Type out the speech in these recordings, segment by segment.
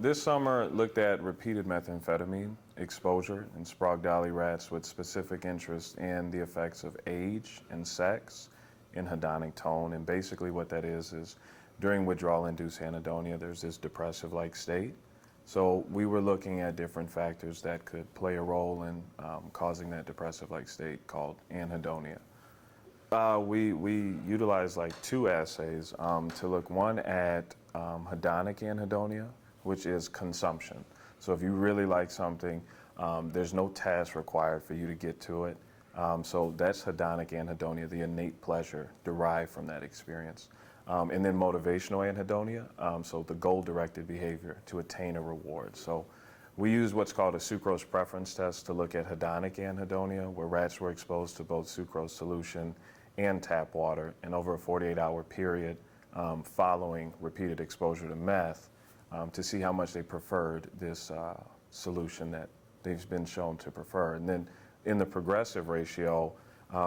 This summer looked at repeated methamphetamine exposure in Sprague Dawley rats with specific interest in the effects of age and sex in hedonic tone. And basically what that is during withdrawal-induced anhedonia, there's this depressive-like state. So we were looking at different factors that could play a role in causing that depressive-like state called anhedonia. We utilized like two assays to look, one at hedonic anhedonia, which is consumption. So if you really like something, there's no task required for you to get to it. So that's hedonic anhedonia, the innate pleasure derived from that experience. And then motivational anhedonia, so the goal-directed behavior to attain a reward. So we used what's called a sucrose preference test to look at hedonic anhedonia, where rats were exposed to both sucrose solution and tap water, and over a 48-hour period following repeated exposure to meth, to see how much they preferred this solution that they've been shown to prefer. And then in the progressive ratio,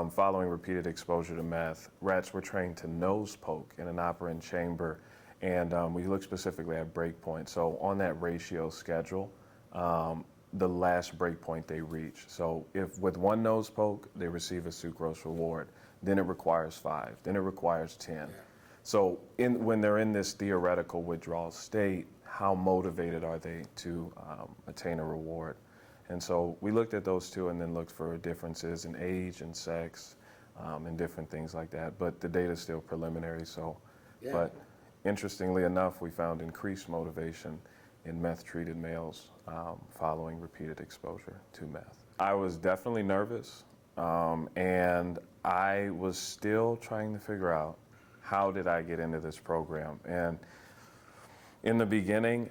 following repeated exposure to meth, rats were trained to nose poke in an operant chamber, and we looked specifically at breakpoint. So on that ratio schedule, the last breakpoint they reach. So if with one nose poke, they receive a sucrose reward, then it requires 5, then it requires 10. Yeah. So when they're in this theoretical withdrawal state, how motivated are they to attain a reward? And so we looked at those two and then looked for differences in age and sex and different things like that. But the data is still preliminary. So, yeah. But interestingly enough, we found increased motivation in meth-treated males following repeated exposure to meth. I was definitely nervous, and I was still trying to figure out, how did I get into this program? And in the beginning,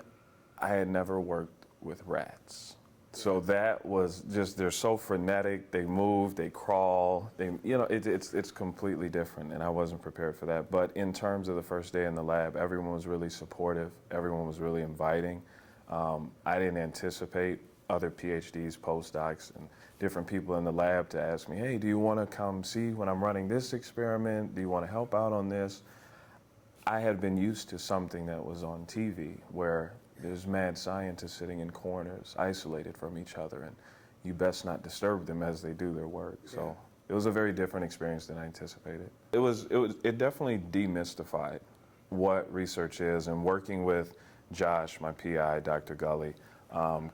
I had never worked with rats. So that was just, they're so frenetic, they move, they crawl, it's completely different, and I wasn't prepared for that. But in terms of the first day in the lab, everyone was really supportive, everyone was really inviting. I didn't anticipate other PhDs, postdocs, and different people in the lab to ask me, hey, do you want to come see when I'm running this experiment? Do you want to help out on this? I had been used to something that was on TV where there's mad scientists sitting in corners, isolated from each other, and you best not disturb them as they do their work. Yeah. So it was a very different experience than I anticipated. It definitely demystified what research is, and working with Josh, my PI, Dr. Gully,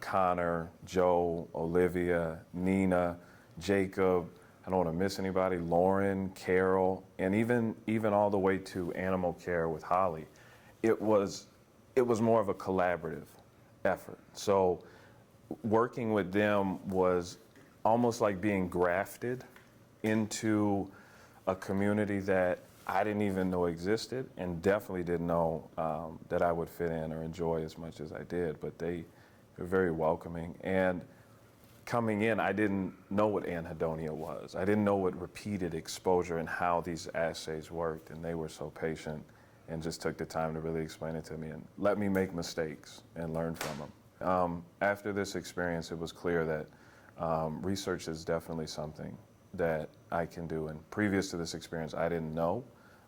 Connor, Joe, Olivia, Nina, Jacob, I don't want to miss anybody, Lauren, Carol, and even all the way to animal care with Holly. It was more of a collaborative effort. So working with them was almost like being grafted into a community that I didn't even know existed, and definitely didn't know that I would fit in or enjoy as much as I did, but they were very welcoming. And coming in, I didn't know what anhedonia was. I didn't know what repeated exposure and how these assays worked, and they were so patient and just took the time to really explain it to me and let me make mistakes and learn from them. After this experience, it was clear that research is definitely something that I can do. And previous to this experience, I didn't know,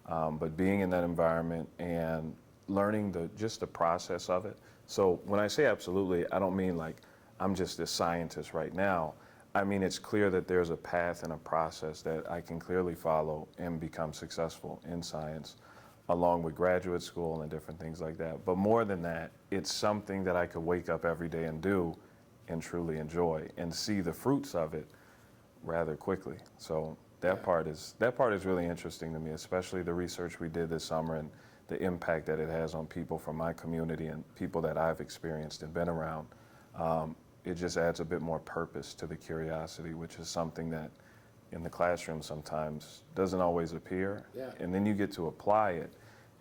but being in that environment and learning just the process of it. So when I say absolutely, I don't mean like I'm just a scientist right now. I mean, it's clear that there's a path and a process that I can clearly follow and become successful in science, along with graduate school and different things like that. But more than that, it's something that I could wake up every day and do and truly enjoy and see the fruits of it rather quickly. So that part is really interesting to me, especially the research we did this summer and the impact that it has on people from my community and people that I've experienced and been around. It just adds a bit more purpose to the curiosity, which is something that in the classroom sometimes doesn't always appear. Yeah. And then you get to apply it,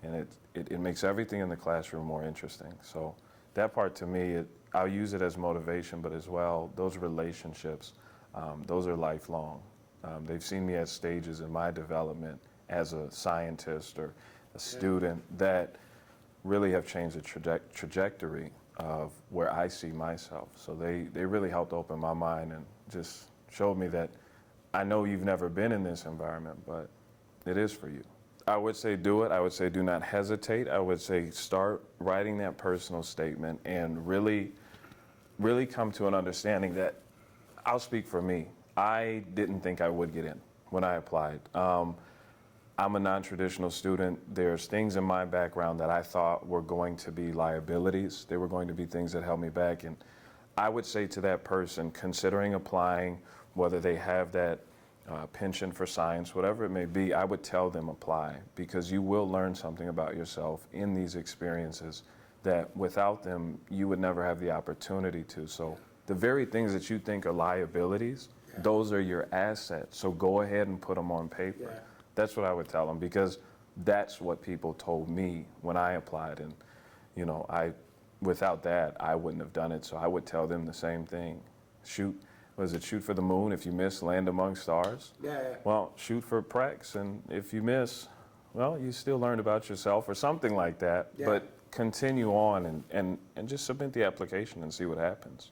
and it makes everything in the classroom more interesting. So that part, to me, I'll use it as motivation, but as well, those relationships, those are lifelong. They've seen me at stages in my development as a scientist or a student that really have changed the trajectory of where I see myself. So they really helped open my mind and just showed me that I know you've never been in this environment, but it is for you. I would say do it. I would say do not hesitate. I would say start writing that personal statement and really come to an understanding that I'll speak for me. I didn't think I would get in when I applied. I'm a non-traditional student. There's things in my background that I thought were going to be liabilities. They were going to be things that held me back. And I would say to that person considering applying, whether they have that penchant for science, whatever it may be, I would tell them apply, because you will learn something about yourself in these experiences that without them, you would never have the opportunity to. So the very things that you think are liabilities, those are your assets. So go ahead and put them on paper. Yeah. That's what I would tell them, because that's what people told me when I applied. And, you know, without that, I wouldn't have done it. So I would tell them the same thing. Shoot for the moon? If you miss, land among stars? Yeah. Well, shoot for PRECS, and if you miss, well, you still learned about yourself or something like that. Yeah. But continue on and just submit the application and see what happens.